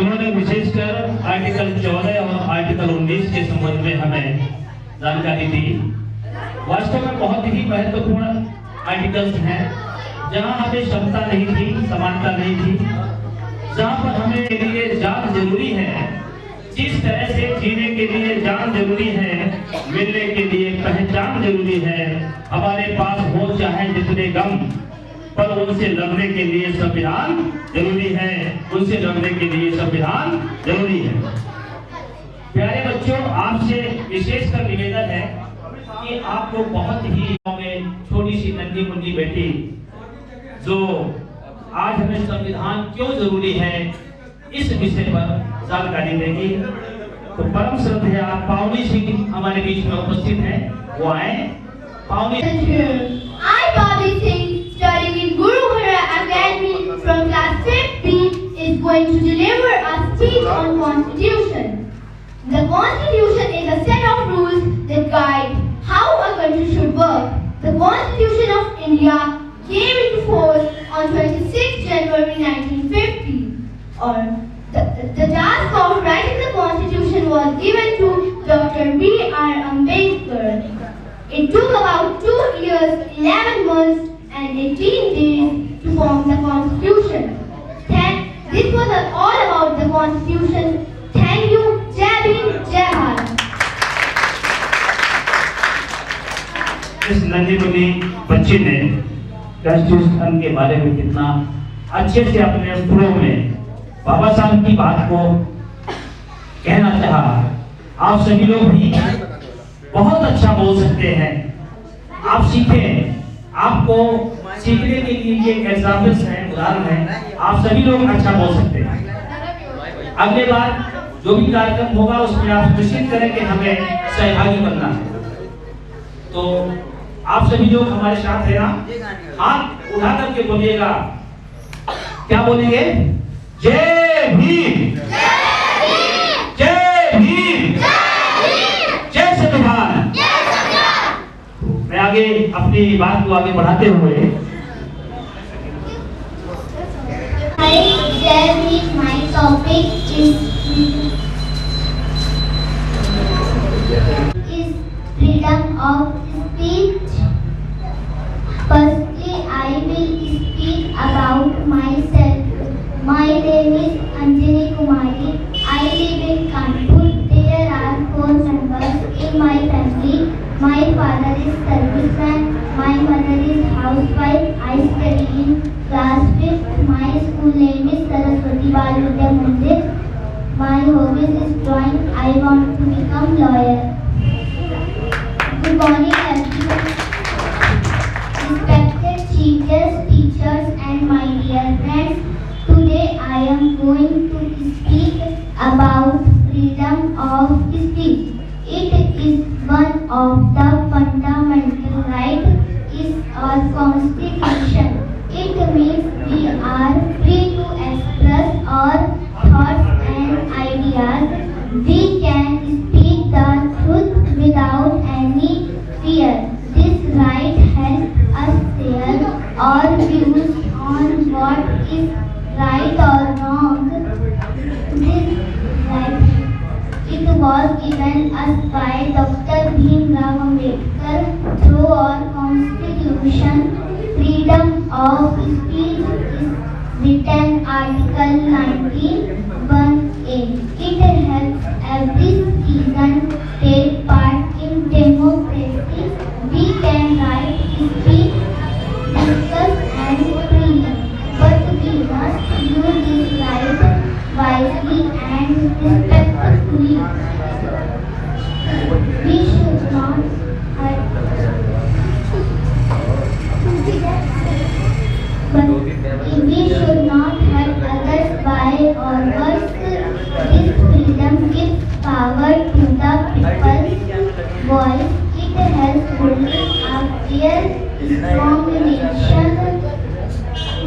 उन्होंने विशेषकर आर्टिकल 14 और आर्टिकल 19 के संबंध में हमें जानकारी दी। वास्तव में बहुत ही महत्वपूर्ण आर्टिकल्स हैं, जहां हमें क्षमता नहीं थी, समानता नहीं थी, जहां पर हमें के लिए जान जरूरी है, जिस तरह से जीने के लिए जान जरूरी है, मिलने के लिए पहचान जरूरी है। हमारे पास हो चाहे जितने गम, पर उनसे लड़ने के लिए संविधान जरूरी है, उनसे लड़ने के लिए संविधान जरूरी है। प्यारे बच्चों, आपसे विशेषकर निवेदन है कि आपको बहुत ही छोटी सी नन्ही मुन्नी बेटी जो आज हमें संविधान क्यों जरूरी है इस विषय पर जानकारी देगी। तो परम श्रद्धेय पावनी सिंह हमारे बीच में उपस्थित हैं, वो आए। पावनी I, Pavni Singh, studying in Guru Hara Academy from class 5B, is going to deliver a speech on Constitution. The Constitution is a set of rules that guide how a country should work. The Constitution of India came into force on 26 January 1950. The task of writing the Constitution was given to Dr. B.R. Ambedkar. It took about 2 years, 11 months and 18 days to form the Constitution. This was all about the Constitution. Thank you. Jai Bhim, Jai Bharat. इस नन्ही मुन्नी बच्ची ने constitution के बारे में कितना अच्छे से अपने सुरों में बाबा साहब की बात को कहना चाहा। आप सभी लोग भी बहुत अच्छा बोल सकते हैं, आप सीखें। आपको सीखने के लिए ये एग्जाम्पल्स हैं, उदाहरण हैं, आप सभी लोग अच्छा बोल सकते हैं। अगले बार जो भी कार्यक्रम होगा उसमें आप निश्चित करें कि हमें सहभागी बनना है। तो आप सभी लोग हमारे साथ हैं ना? हाथ उठा करके बोलिएगा। क्या बोलेंगे? जय भीम, जय भीम, जय संविधान। मैं आगे अपनी बात को आगे बढ़ाते हुए Jai Bhim, my topic is freedom of speech. Firstly, I will speak about myself. My name is Anjani Kumari. I live in Kanpur. There are 4 members in my family. My father is serviceman. My mother is housewife. I study in class 5th. My school name is Saraswati Bal Vidya Mandir. My hobbies is drawing. I want to become lawyer. Good morning, everyone. Respected teachers, and my dear friends. Today I am going to speak about freedom of speech. It is one of the fundamental rights in our Constitution. It means we are free to express our thoughts and ideas. We can speak the truth without any fear. This right helps us share our views on what is right or wrong. This right, it was given us by Dr. Bhimrao Ambedkar through our Constitution. Freedom of speech is written Article 19(1)(a). It helps every citizen take part in democracy. We can write, speak, discuss and freely, but we must use this right wisely and respectfully. We should not hurt others by or worse. This freedom gives power to the people's voice. It helps building a fair, strong nation.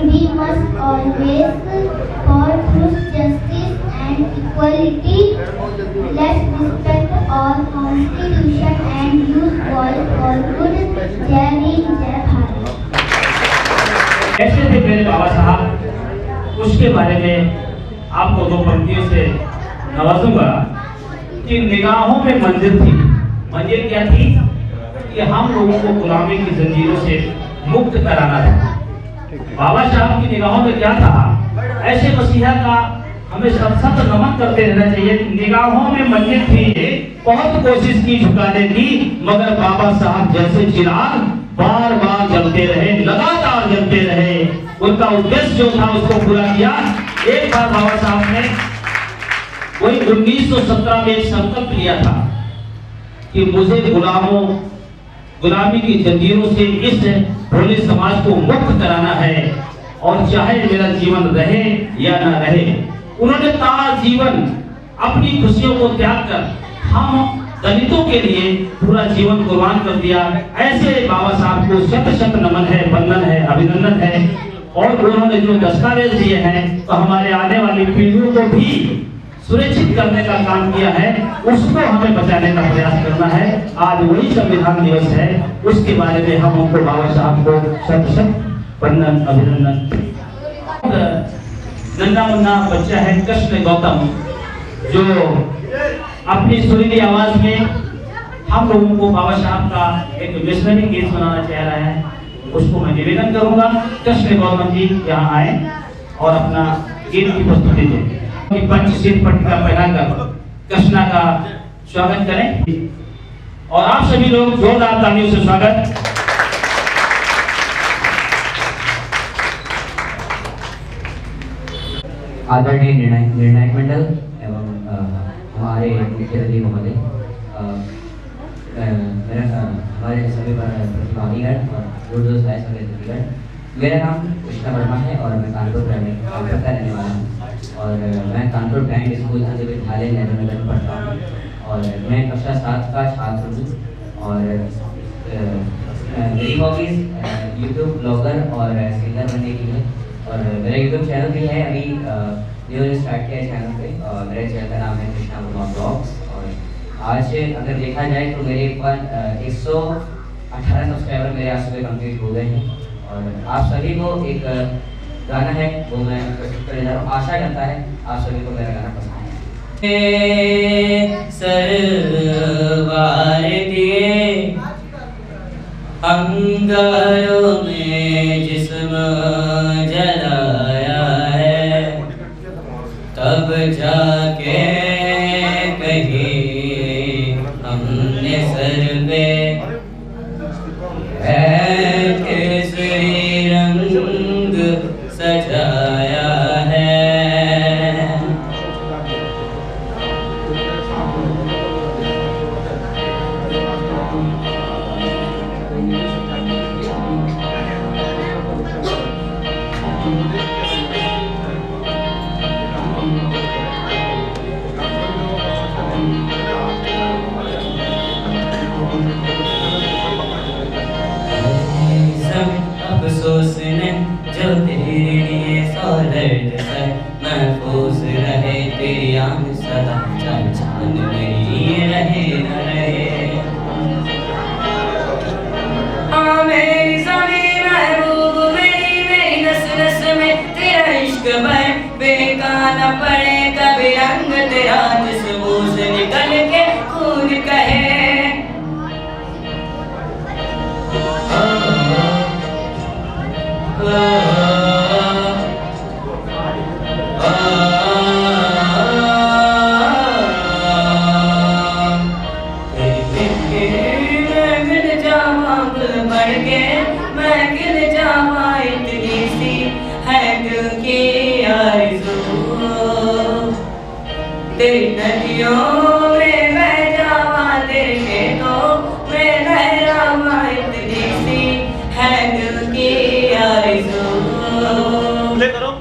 We must always fight for justice and equality. Let's respect our Constitution and use voice for good. Jai Bhim, Jai Bharat. कैसे थे मेरे बाबा साहब, उसके बारे में आपको दो पंक्तियों से नवाजूंगा कि निगाहों में मंजिल थी। मंजिल क्या थी? कि हम लोगों को गुलामी की जंजीरों से मुक्त कराना था। बाबा साहब की निगाहों में क्या था? ऐसे मसीहा का हमें सतत नमन करते रहना चाहिए। निगाहों में मंजिल थी, बहुत कोशिश की झुकाने की, मगर बाबा साहब जैसे चिराग बार बार जलते रहे, लगातार जलते रहे। उनका उद्देश्य जो था उसको पूरा किया। एक बार बाबा साहब ने वही 1917 में एक संकल्प लिया था कि मुझे गुलामी की जंजीरों से इस भोले समाज को मुक्त कराना है, और चाहे मेरा जीवन रहे या ना रहे। उन्होंने सारा जीवन अपनी खुशियों को त्याग कर हम दलितों के लिए पूरा जीवन कुर्बान कर दिया। ऐसे बाबा साहब को शत शत नमन है, वंदन है, अभिनंदन है। और उन्होंने जो दस्तावेज दिए हैं तो हमारे आने वाली पीढ़ियों को भी सुरक्षित करने का काम किया है, उसको हमें बचाने का प्रयास करना है। आज वही संविधान दिवस है, उसके बारे में हम उनको बाबा साहब को शत शत वंदन अभिनंदन। नन्हा मुन्ना बच्चा है कृष्ण गौतम, जो अपनी सुरीली आवाज में हम लोगों को बाबा साहब का एक मिशनरी गीत सुनाना चाह रहा है। उसको मैं निवेदन करूंगा कृष्ण गौतम जी यहाँ आए और अपना गीत की प्रस्तुति दें। पंचशील पट्टिका पहनाकर कृष्णा का स्वागत करें और आप सभी लोग जोरदार तालियों से स्वागत। आदरणीय निर्णायक मंडल एवं हमारे मुख्यमंत्री महोदय, हमारे सभी प्रतिभागीगण और दूर से आए सभी अतिथिगण, मेरा नाम कृष्णा वर्मा है और मैं कानपुर का रहने वाला हूँ और मैं कानपुर ब्रांड स्कूल आदि विद्यालय नेहरू नगर में पढ़ता हूँ और मैं कक्षा 7 का छात्र हूँ। और मेरी हॉबीज यूट्यूब ब्लॉगर और सिंगर बनने की है और मेरा यूट्यूब चैनल भी है, अभी न्यू स्टार्ट किया है चैनल पे और मेरे चैनल का नाम है कृष्णा वर्मा ब्लॉग्स। और आज अगर देखा जाए तो मेरे पर 118 सब्सक्राइबर मेरे आज सुबह कंप्लीट हो गए हैं और आप सभी को एक गाना है वो मैं प्रस्तुत करने जा रहा हूँ। आशा करता है आप सभी को मेरा गाना पसंद है। सरवार दिए अंगारों में जिस्म जलाया है, तब जाके कहीं हमने सर पे केसरी रंग सजाया है। अफसोस ने जो तेरे लिए सौ दर्द है, महफूज रहे तेरी आन सदा, चाहे चांद मेरी रहे न रहे। हाँ मेरी ज़मीं महबूब मेरी, मेरी नस नस में तेरा इश्क बहे, बेगाना पड़े कभी रंग तेरा जिस्मों से निकल के खून कहे। तेरी नदियों में बह जावा, तेरे खेतों में लहरावा, इतनी सी है दिल की आरज़ू। प्ले करो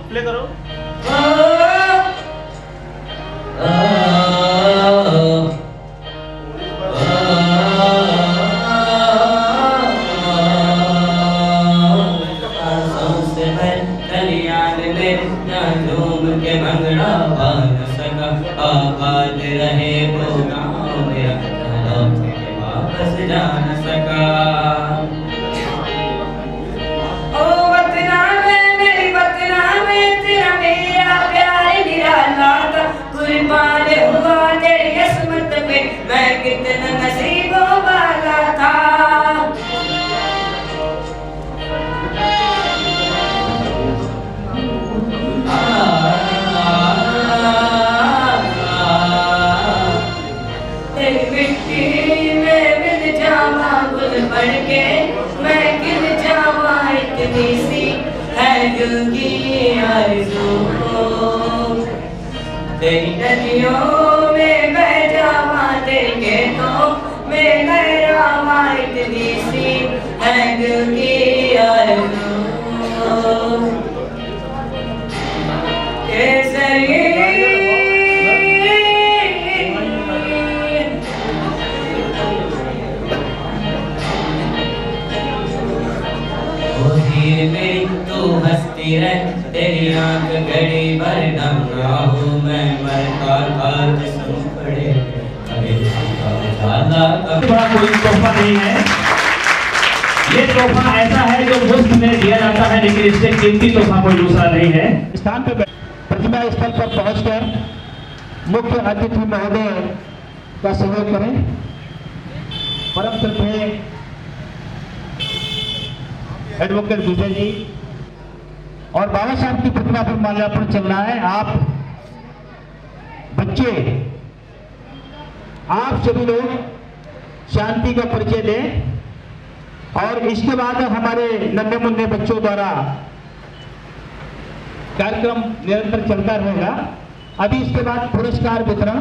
के भंगड़ा पा न सका, आबाद रहे कितना नसीबों वाला था। तेरी मिट्टी में मिल जावा गुल बढ़ के मैं गिर जावा, इतनी सी है दिल की आरज़ू। तेरी नदियों में बह जावा, तेरे खेतों में लहरावा, इतनी सी है दिल की आरज़ू। केसरी मेरी तू हंसती रह, तेरी आंख घड़ी भर दम ना हो, मैं मरता था जिस्म पड़े अरे बड़ा कोई तोहफा नहीं है। ये तोहफा ऐसा है जो मुफ्त में दिया जाता है, लेकिन इससे कीमती तोहफा कोई दूसरा नहीं है। स्थान पर प्रतिमा स्थल पर पहुंचकर मुख्य अतिथि महोदय का सहयोग करें। परम श्रद्धेय एडवोकेट विजय जी और बाबा साहब की प्रतिमा पर माल्यार्पण चल रहा है। आप बच्चे, आप सभी लोग शांति का परिचय दें और इसके बाद हमारे नन्हे मुन्ने बच्चों द्वारा कार्यक्रम निरंतर चलता रहेगा। अभी इसके बाद पुरस्कार वितरण,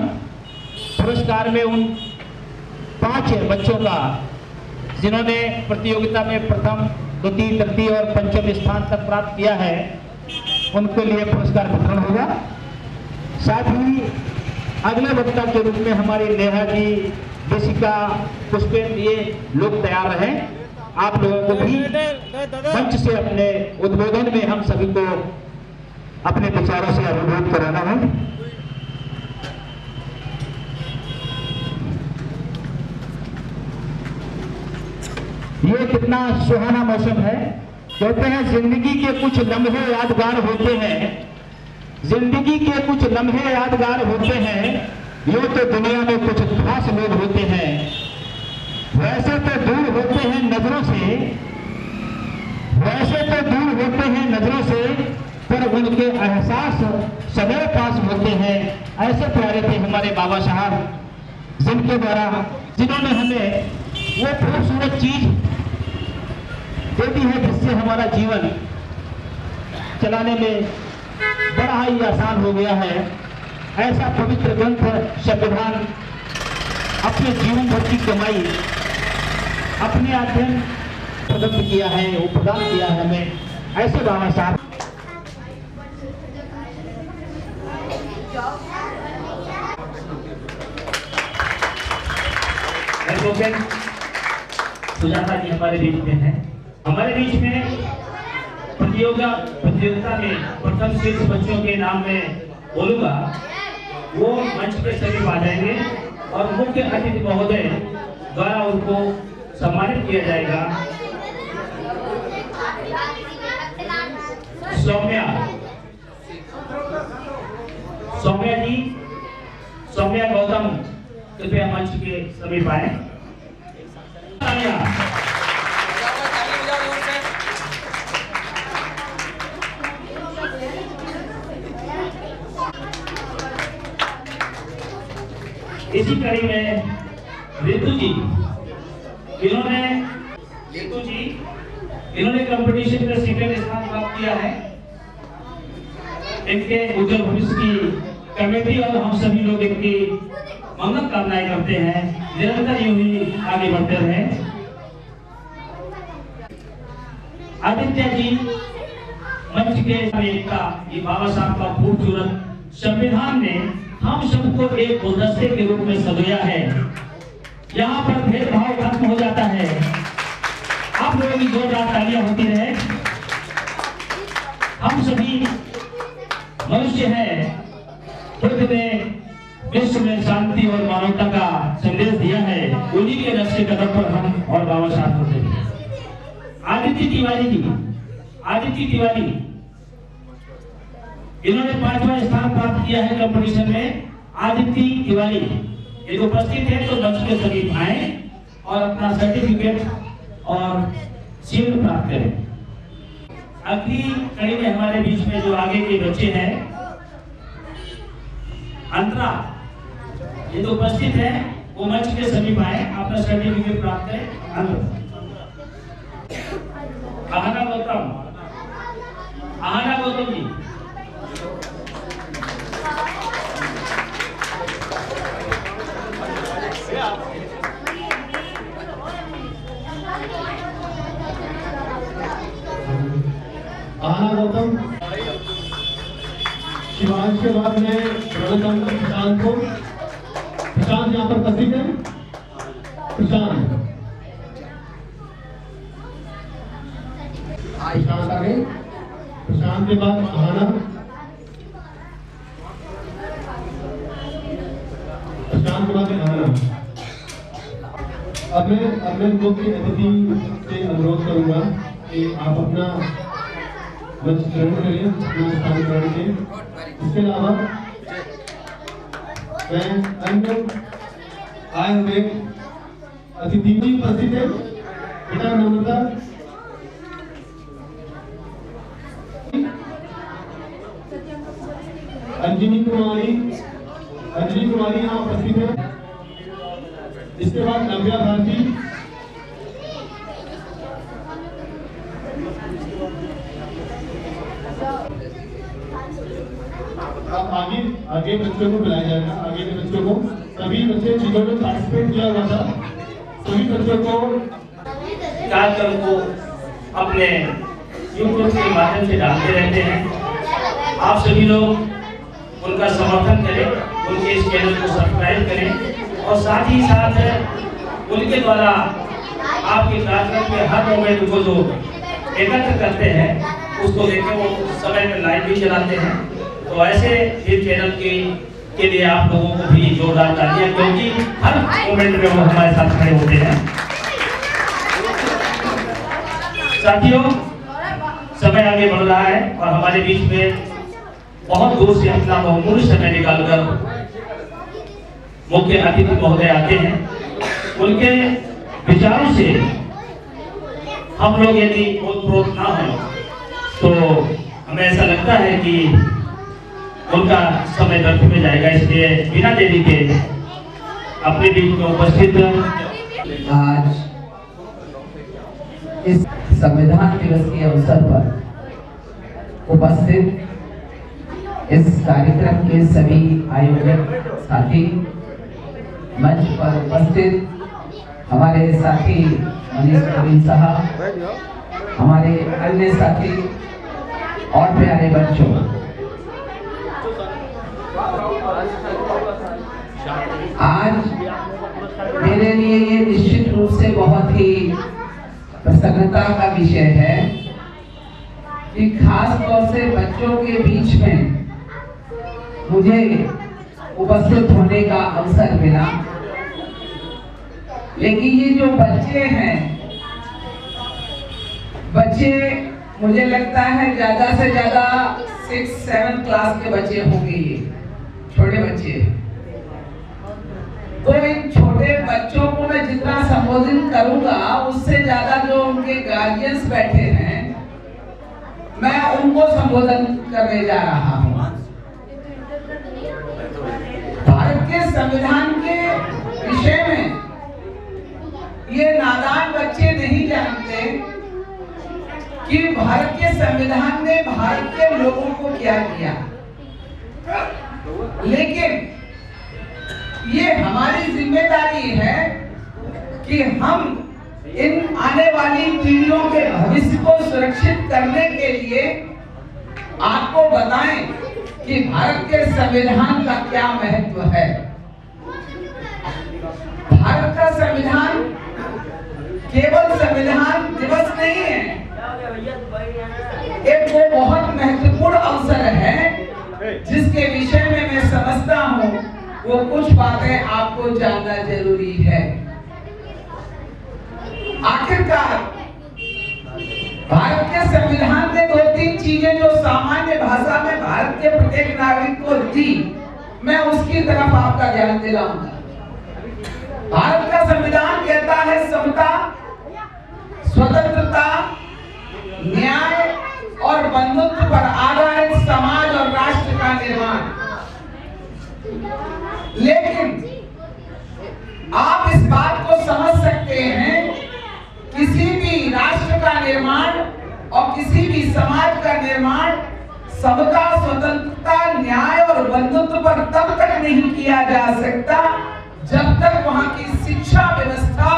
पुरस्कार में उन 5 बच्चों का जिन्होंने प्रतियोगिता में प्रथम, द्वितीय, तृतीय और पंचम स्थान तक प्राप्त किया है, उनके लिए पुरस्कार वितरण होगा। साथ ही अगले वक्ता के रूप में हमारी नेहा जी, देशिका, पुष्पेंद्र, ये लोग तैयार रहे। आप लोगों को भी मंच से अपने उद्बोधन में हम सभी को अपने विचारों से अभिभूत कराना है। ये कितना सुहाना मौसम है। कहते हैं जिंदगी के कुछ लम्हे यादगार होते हैं, जिंदगी के कुछ लम्हे यादगार होते हैं, यूं तो दुनिया में कुछ खास लोग होते हैं। वैसे तो दूर होते हैं नजरों से, वैसे तो दूर होते हैं नजरों से, पर उनके एहसास सदैव पास होते हैं। ऐसे प्यारे थे हमारे बाबा साहब, जिनके द्वारा, जिन्होंने हमें वो खूबसूरत चीज दे दी है जिससे हमारा जीवन चलाने में बड़ा ही आसान हो गया है। ऐसा पवित्र ग्रंथ संविधान अपने जीवन भर की कमाई, अपने अध्ययन प्रदत्त किया है, वो प्रदान किया है हमें। ऐसे बाबा साहब सुजाता जी हमारे बीच में है। हमारे बीच में प्रतियोगिता में प्रथम शीर्ष बच्चों के नाम में बोलूंगा, वो मंच पे सभी आ जाएंगे और मुख्य अतिथि महोदय द्वारा उनको सम्मानित किया जाएगा। सौम्या जी, सौम्या गौतम कृपया मंच के समीप आए। इसी कड़ी में रितु जी, इन्होंने कंपटीशन में सेकंड स्थान प्राप्त किया है। इनके उज्जवल भविष्य की कमेटी और हम सभी लोग इनकी मंगल कामनाएं करते हैं, निरंतर यूं ही आगे बढ़ते रहे। आदित्य जी मंच के एकता, ये बाबा साहब का खूबसूरत संविधान ने हम सबको एक गुलदस्ते के रूप में सजाया है। यहाँ पर भेदभाव खत्म हो जाता है। आप लोगों की जोरदार तालियां होती रहे। हम सभी मनुष्य हैं, बुद्ध ने विश्व में शांति और मानवता का संदेश दिया है, उन्हीं के नक्शे कदम पर हम और बाबा साहब होते हैं। आदित्य तिवारी जी, इन्होंने 5वां स्थान प्राप्त किया है कंपटीशन में। आदित्य तिवारी यदि उपस्थित है तो मंच के समीप आए और अपना सर्टिफिकेट और शील्ड प्राप्त करें। अगली कड़ी में हमारे बीच में जो आगे के बच्चे हैं, अंतरा, ये तो उपस्थित है, वो मंच के समीप आए, अपना सर्टिफिकेट प्राप्त करें। अंतरा, आहना गौतम जी। आहना गौतम। शिवांश के बाद में प्रशांत को। प्रशांत यहाँ पर उपस्थित है। प्रशांत आ गए। प्रशांत के बाद आहना। प्रशांत के बाद आहना। अब मैं मुख्य अतिथि से अनुरोध करूंगा कि आप अपना मंच ग्रहण करें, अपना स्थान ग्रहण करें। इसके अलावा मैं अन्य आए हुए अतिथि भी उपस्थित है। बेटा नम्रता, अंजनी कुमारी यहाँ उपस्थित है। इसके बाद नव्या भारती, अब आगे बच्चों को बुलाया जाएगा। आगे के बच्चों को, सभी बच्चे जिन्होंने पार्टिसिपेट किया हुआ था, सभी बच्चों को कार्यक्रम को अपने YouTube के माध्यम से डालते रहते हैं। आप सभी लोग उनका समर्थन करें, उनके इस चैनल को सब्सक्राइब करें और साथ ही साथ उनके द्वारा आपके कार्यक्रम के हर मोमेंट को जो एकत्र करते हैं उसको देखें। वो समय में लाइव भी चलाते हैं, तो ऐसे इस चैनल के लिए आप लोगों को भी जोरदार तालियां, क्योंकि हर मोमेंट में वो हमारे साथ खड़े होते हैं। साथियों, समय आगे बढ़ रहा है और हमारे बीच में बहुत दूर से अपना बहुमूल्य समय निकालकर मुख्य अतिथि महोदय आते हैं। उनके विचारों से हम लोग यदि ओतप्रोत ना हो तो हमें ऐसा लगता है कि उनका समय व्यर्थ में जाएगा। इसलिए बिना देरी के अपने बीच में उपस्थित आज इस संविधान दिवस के अवसर पर उपस्थित इस कार्यक्रम के सभी आयोजक साथी, मंच पर उपस्थित हमारे साथी मनीष प्रवीण साहब, हमारे अन्य साथी और प्यारे बच्चों, आज मेरे लिए ये निश्चित रूप से बहुत ही प्रसन्नता का विषय है कि खास तौर से बच्चों के बीच में मुझे उपस्थित होने का अवसर मिला। लेकिन ये जो बच्चे हैं, बच्चे मुझे लगता है ज्यादा से ज्यादा 6-7 क्लास के बच्चे होंगे, ये छोटे बच्चे। तो इन छोटे बच्चों को मैं जितना संबोधित करूंगा उससे ज्यादा जो उनके गार्जियंस बैठे हैं मैं उनको संबोधन करने जा रहा हूं। भारत के संविधान के विषय में ये नादान बच्चे नहीं जानते कि भारत के संविधान ने भारत के लोगों को क्या किया। लेकिन ये हमारी जिम्मेदारी है कि हम इन आने वाली पीढ़ियों के भविष्य को सुरक्षित करने के लिए आपको बताएं कि भारत के संविधान का क्या महत्व है। भारत का संविधान केवल संविधान दिवस नहीं है, एक वो बहुत महत्वपूर्ण अवसर है जिसके विषय में मैं समझता हूँ वो कुछ बातें आपको जानना जरूरी है। आखिरकार भारत के संविधान ने 2-3 चीजें जो सामान्य भाषा में भारत के प्रत्येक नागरिक को दी, मैं उसकी तरफ आपका ध्यान दिलाऊंगा। भारत का संविधान कहता है समता, स्वतंत्रता, न्याय और बंधुत्व पर आधारित समाज और राष्ट्र का निर्माण। लेकिन आप इस बात को समझ सकते हैं, किसी भी राष्ट्र का निर्माण और किसी भी समाज का निर्माण समता, स्वतंत्रता, न्याय और बंधुत्व पर तब तक नहीं किया जा सकता जब तक वहां की शिक्षा व्यवस्था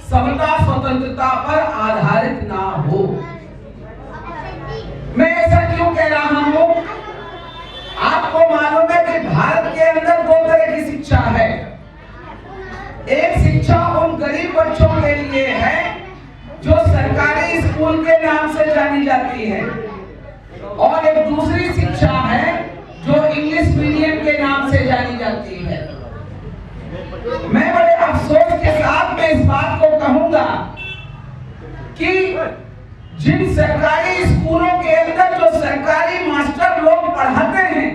समता, स्वतंत्रता पर आधारित ना हो। मैं ऐसा क्यों कह रहा हूं? आपको मालूम है कि भारत के अंदर दो तरह की शिक्षा है। एक शिक्षा उन गरीब बच्चों के लिए है जो सरकारी स्कूल के नाम से जानी जाती है, और एक दूसरी शिक्षा है जो इंग्लिश मीडियम के नाम से जानी जाती है। मैं बड़े अफसोस के साथ में इस बात को कहूंगा कि जिन सरकारी स्कूलों के अंदर जो सरकारी मास्टर लोग पढ़ाते हैं,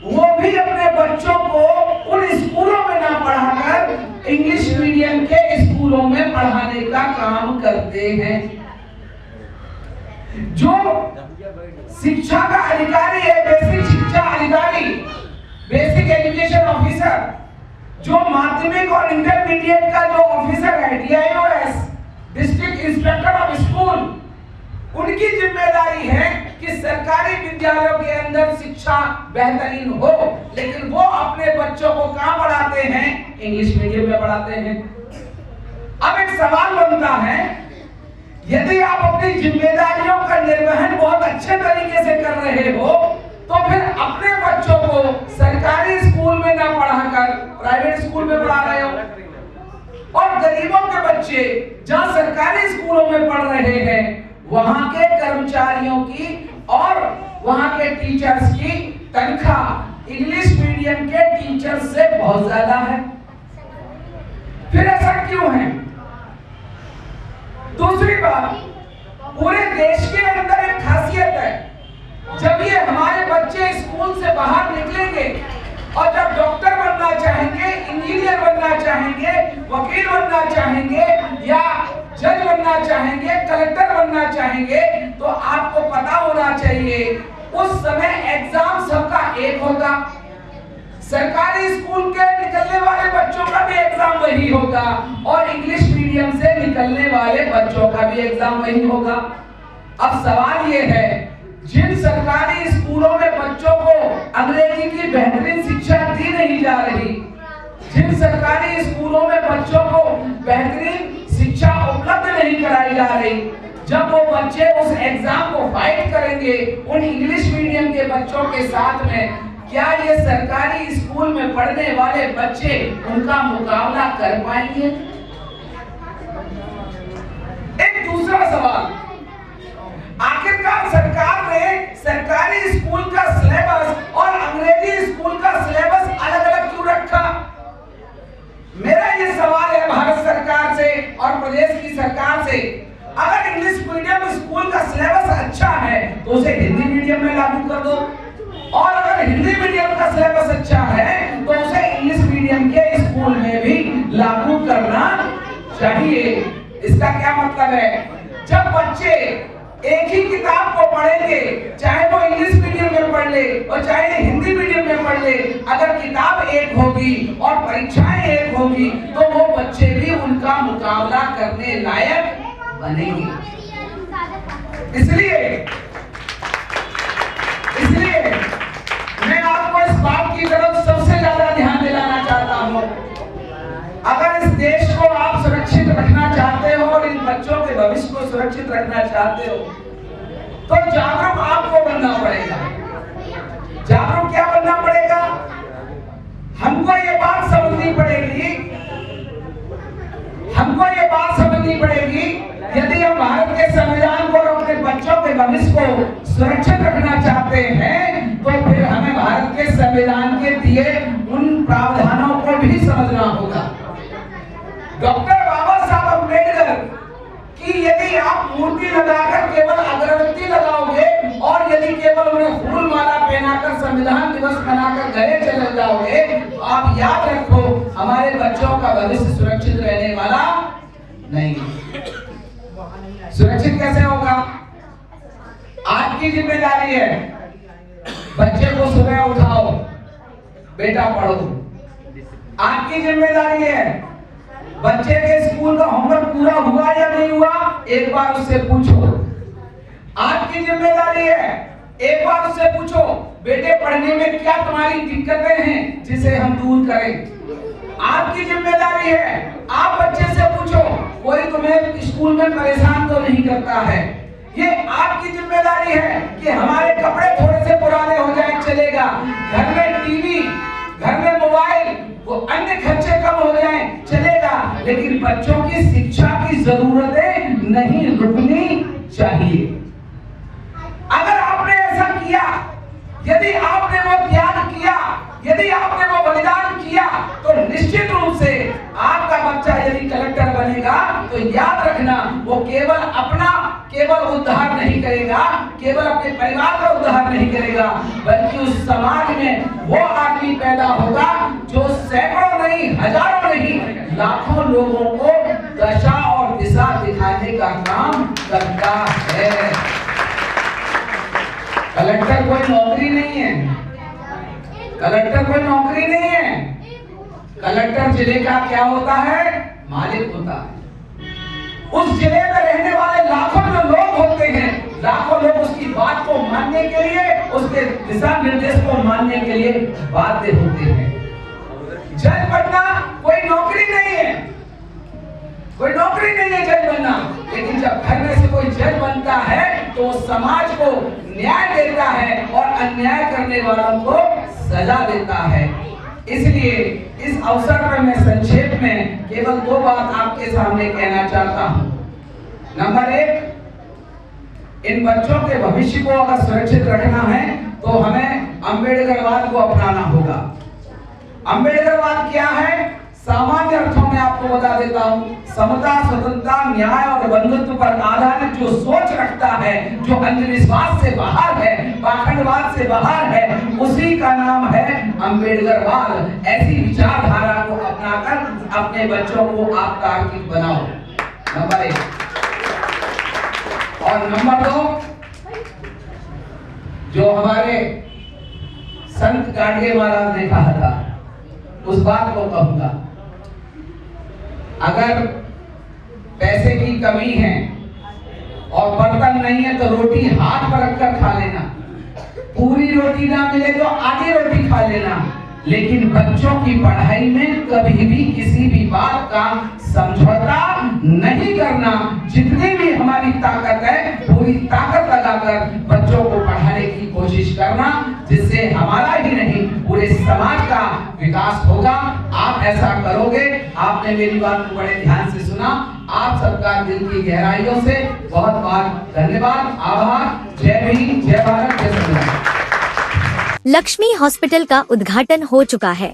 वो भी अपने बच्चों को उन स्कूलों में ना पढ़ाकर इंग्लिश मीडियम के स्कूलों में पढ़ाने का काम करते हैं। जो शिक्षा का अधिकारी है, बेसिक शिक्षा अधिकारी, बेसिक एजुकेशन ऑफिसर, जो माध्यमिक और इंटरमीडिएट का जो ऑफिसर है, DIOS, district inspector of school, उनकी जिम्मेदारी है कि सरकारी विद्यालयों के अंदर शिक्षा बेहतरीन हो, लेकिन वो अपने बच्चों को कहां पढ़ाते हैं? इंग्लिश मीडियम में पढ़ाते हैं। अब एक सवाल बनता है, यदि आप अपनी जिम्मेदारियों का निर्वहन बहुत अच्छे तरीके से कर रहे हो, तो फिर अपने बच्चों को सरकारी स्कूल में ना पढ़ाकर प्राइवेट स्कूल में पढ़ा रहे हो, और गरीबों के बच्चे जहां सरकारी स्कूलों में पढ़ रहे हैं, वहां के कर्मचारियों की और वहां के टीचर्स की तनख्वाह इंग्लिश मीडियम के टीचर्स से बहुत ज्यादा है। फिर ऐसा क्यों है? दूसरी बात, पूरे देश के अंदर एक खासियत है, जब ये हमारे बच्चे स्कूल से बाहर निकलेंगे और जब डॉक्टर बनना चाहेंगे, इंजीनियर बनना चाहेंगे, वकील बनना चाहेंगे, या जज बनना चाहेंगे, कलेक्टर बनना चाहेंगे, तो आपको पता होना चाहिए उस समय एग्जाम सबका एक होगा। सरकारी स्कूल के निकलने वाले बच्चों का भी एग्जाम वही होगा, और इंग्लिश मीडियम से निकलने वाले बच्चों का भी एग्जाम वही होगा। अब सवाल ये है, जिन सरकारी स्कूलों में बच्चों को अंग्रेजी की बेहतरीन शिक्षा दी नहीं जा रही, जिन सरकारी स्कूलों में बच्चों को बेहतरीन शिक्षा उपलब्ध नहीं कराई जा रही, जब वो बच्चे उस एग्जाम को फाइट करेंगे उन इंग्लिश मीडियम के बच्चों के साथ में, क्या ये सरकारी स्कूल में पढ़ने वाले बच्चे उनका मुकाबला कर पाएंगे? एक दूसरा सवाल, आखिरकार सरकार ने सरकारी स्कूल का सिलेबस और अंग्रेजी स्कूल का सिलेबस अलग अलग क्यों रखा? मेरा ये सवाल है भारत सरकार से और प्रदेश की सरकार से, अगर इंग्लिश मीडियम स्कूल का सिलेबस अच्छा है तो उसे हिंदी मीडियम में लागू कर दो, और अगर हिंदी मीडियम का सिलेबस अच्छा है तो उसे इंग्लिश मीडियम के स्कूल में भी लागू करना चाहिए। इसका क्या मतलब है? जब बच्चे एक ही किताब को पढ़ेंगे, चाहे वो इंग्लिश मीडियम में पढ़ ले और चाहे हिंदी मीडियम में पढ़ ले, अगर किताब एक होगी और परीक्षाएं एक होगी तो वो बच्चे भी उनका मुकाबला करने लायक बनेंगे। इसलिए मैं आपको इस बात की तरफ सबसे ज्यादा ध्यान दिलाना चाहता हूँ, अगर इस देश को आप सुरक्षित रखना चाहते हो और इन बच्चों के भविष्य को सुरक्षित रखना चाहते हो, तो जागरूक आपको बनना पड़ेगा। जागरूक क्या बनना पड़ेगा? हमको ये बात समझनी पड़ेगी, यदि हम भारत के संविधान को और अपने बच्चों के भविष्य को सुरक्षित रखना चाहते हैं, तो फिर हमें भारत के संविधान के दिए उन प्रावधानों को भी समझना होगा। डॉक्टर बाबा साहब अम्बेडकर की यदि आप मूर्ति लगाकर केवल अगरबत्ती लगाओगे और यदि केवल उन्हें फूल माला पहनाकर संविधान दिवस मनाकर घरे चले जाओगे, तो आप याद रखो हमारे बच्चों का भविष्य सुरक्षित रहने वाला नहीं। सुरक्षित कैसे होगा? आपकी जिम्मेदारी है, बच्चे को सुबह उठाओ, बेटा पढ़ो। आपकी जिम्मेदारी है, बच्चे के स्कूल का होमवर्क पूरा हुआ या नहीं हुआ एक बार उससे पूछो। आपकी जिम्मेदारी है, एक बार उससे पूछो बेटे पढ़ने में क्या तुम्हारी दिक्कतें हैं जिसे हम दूर करें। आपकी जिम्मेदारी है, आप बच्चे से पूछो कोई तुम्हें स्कूल में परेशान तो नहीं करता है। ये आपकी जिम्मेदारी है कि हमारे कपड़े थोड़े से पुराने हो जाए चलेगा, घर में टीवी, घर में मोबाइल, वो अन्य खर्चे कम हो जाए चलेगा, लेकिन बच्चों की शिक्षा की जरूरतें नहीं रुकनी चाहिए। अगर आपने ऐसा किया, यदि आपने वो त्याग किया, यदि आपने वो बलिदान किया, तो निश्चित रूप से आपका बच्चा यदि कलेक्टर बनेगा तो याद रखना वो केवल उद्धार नहीं करेगा, केवल अपने परिवार का उद्धार नहीं करेगा, बल्कि उस समाज में वो आदमी पैदा होगा जो सैकड़ों नहीं, हजारों नहीं, लाखों लोगों को दशा और दिशा दिखाने का काम करता है। कलेक्टर कोई नौकरी नहीं है, कलेक्टर कोई नौकरी नहीं है। कलेक्टर जिले का क्या होता है? मालिक होता है। उस जिले में रहने वाले लाखों जो लोग होते हैं, लाखों लोग उसकी बात को मानने के लिए, उसके दिशा निर्देश को मानने के लिए बाध्य होते हैं। जज बनना कोई नौकरी नहीं है, कोई नौकरी नहीं है जज बनना, लेकिन जब घर में से कोई जज बनता है तो समाज को न्याय देता है और अन्याय करने वालों को सजा देता है। इसलिए इस अवसर पर मैं संक्षेप में केवल 2 बात आपके सामने कहना चाहता हूं। नंबर 1, इन बच्चों के भविष्य को अगर सुरक्षित रखना है तो हमें अम्बेडकरवाद को अपनाना होगा। अम्बेडकरवाद क्या है? सामान्य अर्थों में आपको बता देता हूं, समता, स्वतंत्रता, न्याय और बंधुत्व पर आधारित जो सोच रखता है, जो अंधविश्वास से बाहर है, पाखंडवाद से बाहर है, उसी का नाम है अम्बेडकरवाद। ऐसी विचारधारा को अपनाकर अपने बच्चों को आप तार्किक बनाओ, नंबर 1। और नंबर 2, जो हमारे संत गाडगे महाराज ने कहा था, उस बात को कहूंगा, अगर पैसे की कमी है और बर्तन नहीं है तो रोटी हाथ पर रखकर खा लेना, पूरी रोटी ना मिले तो आधी रोटी खा लेना, लेकिन बच्चों की पढ़ाई में कभी भी किसी भी बात का समझौता नहीं करना। जितनी भी हमारी ताकत है पूरी ताकत लगाकर बच्चों को पढ़ाने की कोशिश करना, जिससे हमारा ही नहीं पूरे समाज का विकास होगा। आप ऐसा करोगे। आपने मेरी बात को बड़े ध्यान से सुना। आप सबका दिल की गहराइयों से बहुत बहुत धन्यवाद, आभार। जय भीम, जय भारत, जय संविधान। लक्ष्मी हॉस्पिटल का उद्घाटन हो चुका है।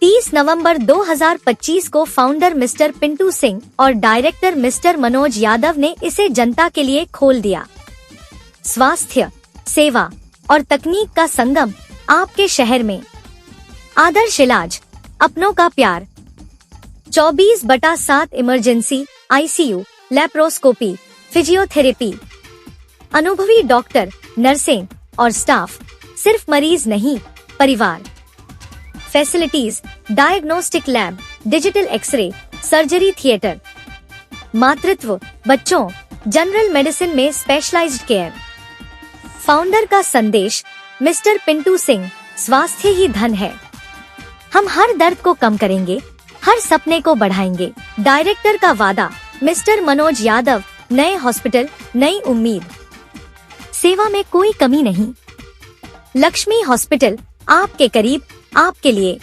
30 नवंबर 2025 को फाउंडर मिस्टर पिंटू सिंह और डायरेक्टर मिस्टर मनोज यादव ने इसे जनता के लिए खोल दिया। स्वास्थ्य, सेवा और तकनीक का संगम आपके शहर में। आदर्श इलाज, अपनों का प्यार। 24/7 इमरजेंसी, ICU, लैप्रोस्कोपी, फिजियोथेरेपी। अनुभवी डॉक्टर, नर्सें और स्टाफ, सिर्फ मरीज नहीं, परिवार। Facilities, diagnostic lab, digital x-ray, surgery theatre. मातृत्व, बच्चों, जनरल मेडिसिन में स्पेशलाइज्ड केयर। फाउंडर का संदेश, मिस्टर पिंटू सिंह, स्वास्थ्य ही धन है। हम हर दर्द को कम करेंगे, हर सपने को बढ़ाएंगे। डायरेक्टर का वादा, मिस्टर मनोज यादव, नए हॉस्पिटल, नई उम्मीद। सेवा में कोई कमी नहीं। लक्ष्मी हॉस्पिटल, आपके करीब, आपके लिए।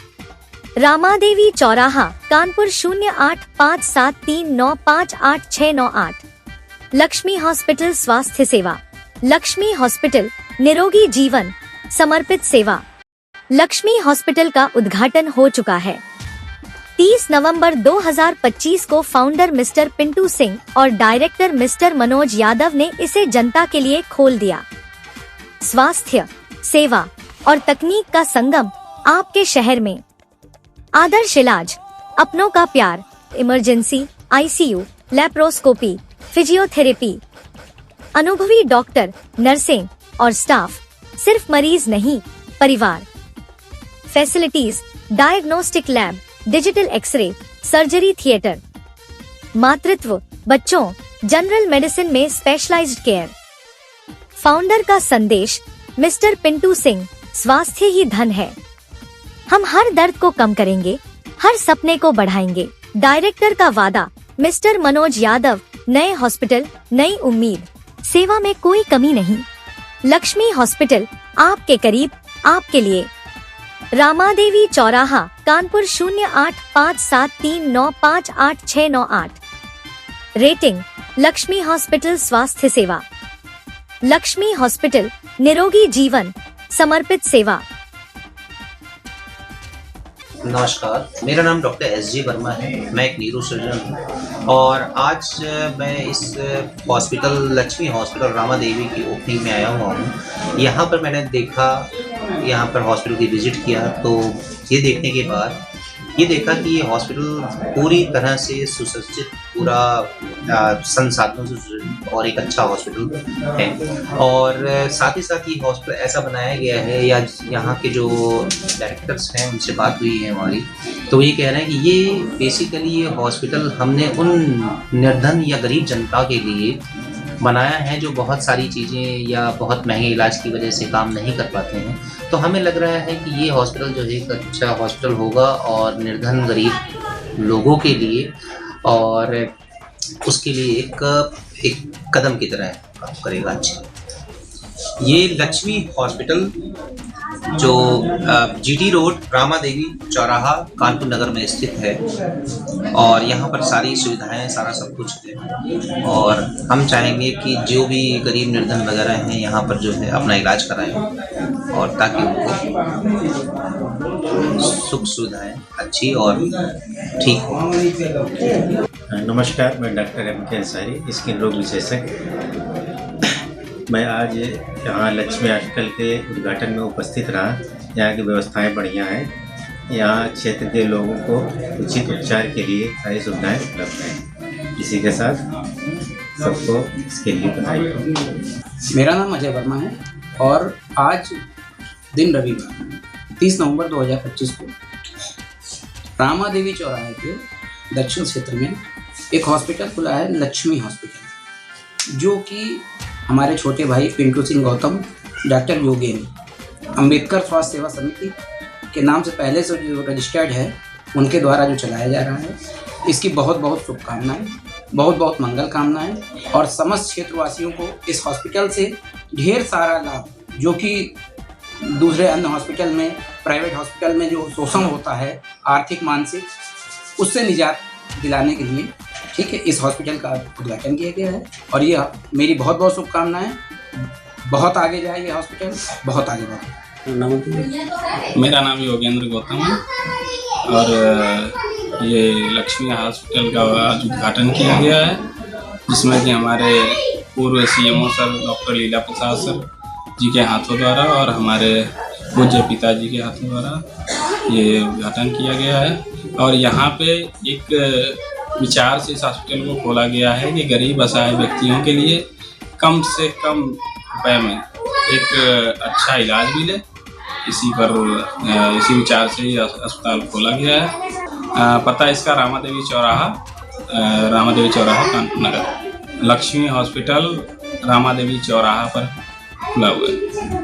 रामादेवी चौराहा, कानपुर 085739588698। लक्ष्मी हॉस्पिटल स्वास्थ्य सेवा। लक्ष्मी हॉस्पिटल, निरोगी जीवन, समर्पित सेवा। लक्ष्मी हॉस्पिटल का उद्घाटन हो चुका है। 30 नवंबर 2025 को फाउंडर मिस्टर पिंटू सिंह और डायरेक्टर मिस्टर मनोज यादव ने इसे जनता के लिए खोल दिया। स्वास्थ्य, सेवा और तकनीक का संगम आपके शहर में। आदर्श इलाज, अपनों का प्यार, इमरजेंसी, आईसीयू, लैप्रोस्कोपी, फिजियोथेरेपी, अनुभवी डॉक्टर, नर्सिंग और स्टाफ, सिर्फ मरीज नहीं, परिवार। Facilities, diagnostic lab, digital x-ray, surgery theatre, मातृत्व, बच्चों, जनरल मेडिसिन में स्पेशलाइज्ड केयर। फाउंडर का संदेश, मिस्टर पिंटू सिंह, स्वास्थ्य ही धन है। हम हर दर्द को कम करेंगे, हर सपने को बढ़ाएंगे। डायरेक्टर का वादा, मिस्टर मनोज यादव, नए हॉस्पिटल, नई उम्मीद, सेवा में कोई कमी नहीं। लक्ष्मी हॉस्पिटल, आपके करीब, आपके लिए। रामादेवी चौराहा, कानपुर 085739588698। रेटिंग, लक्ष्मी हॉस्पिटल स्वास्थ्य सेवा। लक्ष्मी हॉस्पिटल, निरोगी जीवन, समर्पित सेवा। नमस्कार, मेरा नाम डॉक्टर एस.जी. वर्मा है। मैं एक न्यूरो सर्जन हूँ और आज मैं इस हॉस्पिटल लक्ष्मी हॉस्पिटल रामा देवी की ओपनिंग में आया हुआ हूँ। यहाँ पर मैंने देखा, यहाँ पर हॉस्पिटल की विज़िट किया तो ये देखने के बाद ये देखा कि ये हॉस्पिटल पूरी तरह से सुसज्जित, पूरा संसाधनों से सुसज्जित और एक अच्छा हॉस्पिटल है। और साथ ही साथ ये हॉस्पिटल ऐसा बनाया गया है, या यहाँ के जो डायरेक्टर्स हैं उनसे बात हुई है हमारी, तो ये कह रहे हैं कि ये बेसिकली ये हॉस्पिटल हमने उन निर्धन या गरीब जनता के लिए बनाया है जो बहुत सारी चीज़ें या बहुत महंगे इलाज की वजह से काम नहीं कर पाते हैं। तो हमें लग रहा है कि ये हॉस्पिटल जो है एक अच्छा हॉस्पिटल होगा और निर्धन गरीब लोगों के लिए, और उसके लिए एक कदम की तरह काम करेगा। अच्छा, ये लक्ष्मी हॉस्पिटल जो जीटी रोड, रामा देवी चौराहा, कानपुर नगर में स्थित है और यहाँ पर सारी सुविधाएं, सारा सब कुछ है। और हम चाहेंगे कि जो भी गरीब निर्धन वगैरह हैं यहाँ पर जो है अपना इलाज कराएं और ताकि उनको सुख सुविधाएं अच्छी और ठीक हो। नमस्कार, मैं डॉक्टर M.K. अंसारी, स्किन रोग विशेषज्ञ। मैं आज यहाँ लक्ष्मी हॉस्पिटल के उद्घाटन में उपस्थित रहा। यहाँ की व्यवस्थाएं बढ़िया हैं। यहाँ क्षेत्र के लोगों को उचित उपचार के लिए सारी सुविधाएं उपलब्ध हैं। इसी के साथ सबको इसके लिए बधाई हो। मेरा नाम अजय वर्मा है और आज दिन रविवार 30 नवंबर 2025 को रामा देवी चौराहे के दक्षिण क्षेत्र में एक हॉस्पिटल खुला है, लक्ष्मी हॉस्पिटल, जो कि हमारे छोटे भाई पिंटू सिंह गौतम, डॉक्टर योगेंद्र, अंबेडकर स्वास्थ्य सेवा समिति के नाम से पहले से जो रजिस्टर्ड है उनके द्वारा जो चलाया जा रहा है। इसकी बहुत बहुत शुभकामनाएं, बहुत बहुत मंगल कामनाएं और समस्त क्षेत्रवासियों को इस हॉस्पिटल से ढेर सारा लाभ, जो कि दूसरे अन्य हॉस्पिटल में, प्राइवेट हॉस्पिटल में जो शोषण होता है आर्थिक मानसिक, उससे निजात दिलाने के लिए, ठीक है, इस हॉस्पिटल का उद्घाटन किया गया है। और ये मेरी बहुत बहुत शुभकामनाएं, बहुत आगे जाए ये हॉस्पिटल, बहुत आगे बढ़े। मेरा नाम योगेंद्र गौतम है और ये लक्ष्मी हॉस्पिटल का आज उद्घाटन किया गया है, जिसमें कि हमारे पूर्व CMO सर डॉक्टर लीला प्रसाद सर जी के हाथों द्वारा और हमारे पूज्य पिताजी के हाथों द्वारा ये उद्घाटन किया गया है। और यहाँ पे एक विचार से इस हॉस्पिटल को खोला गया है कि गरीब असहाय व्यक्तियों के लिए कम से कम रुपए में एक अच्छा इलाज मिले। इसी विचार से ये अस्पताल खोला गया है। पता इसका रामा देवी चौराहा कानपुर नगर। लक्ष्मी हॉस्पिटल रामा देवी चौराहा पर खुला हुआ है।